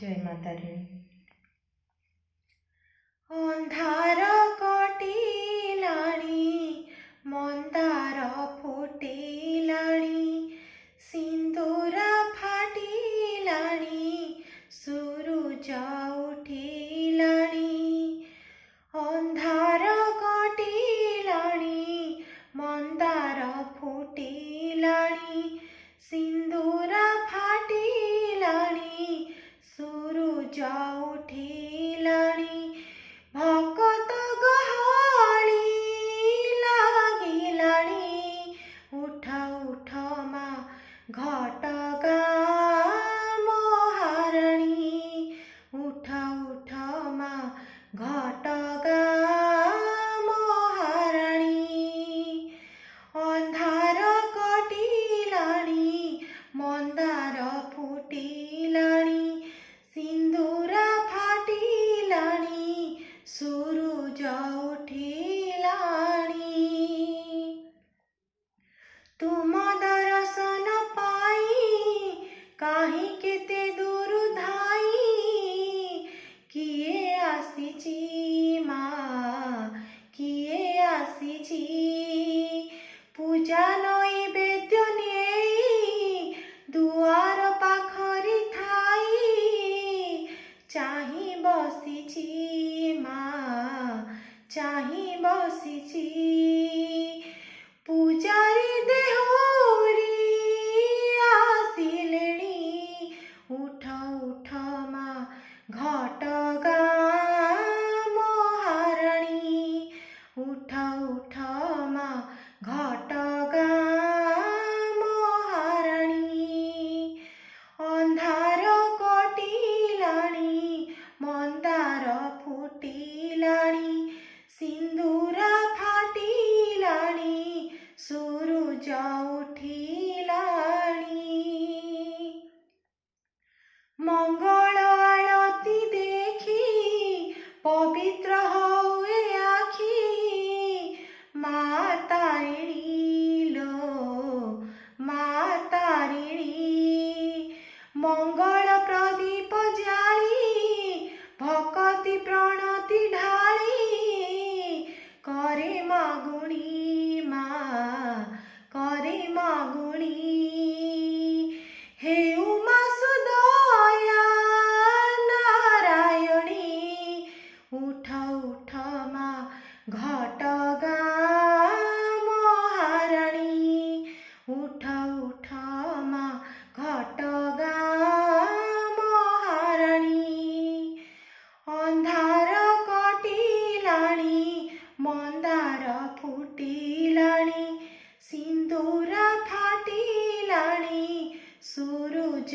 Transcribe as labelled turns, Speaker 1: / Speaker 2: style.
Speaker 1: जय माता दी।
Speaker 2: अंधार कटिलाणी मंदार फुटिलाणी सिंदूर फाटिलाणी सूरज उठिलाणी अंधार कटिलाणी मंदार फुटिलाणी सिंदूर फाटिलाणी सूरज उठिलाणी भकत गहळी लागिलाणी उठ उठ मा घटगाँ महाराणी उठ उठ मा घटगाँ महाराणी अंधार कटिलाणी मंदार फुटिलाणी सिंदूर फाटिलाणी सूरज उठिलाणी तुम दर्शन पाई काहीं केते दूर धाई किए आसीची माँ किए आसीची पूजा नैवेद्य नेई दुआर पाखरी थाई चाही बसीची माँ चाही बसीची पूजारी देहोरी आसिलेणी उठ उठ माँ घटगाँ महाराणी उठ उठ माँ घटगाँ महाराणी अंधार कटिलाणी मंदार फुटिलाणी सिंदूर फाटिलाणी सूरज उठिलाणी मंगल आळती देखी पवित्र हुए आखी मातारिणी लो मातारिणी मंगल प्रदीप जाली भक्ति प्रणति ढाली करे मागुणी माँ करे मागुणी हे उमा सुदया नारायणी उठ उठ माँ घटगाँ महाराणी उठ उठ माँ घटगाँ महाराणी अंधार कटिलाणी मंदार फुटिलाणी सिंदूर फाटिलाणी सूरज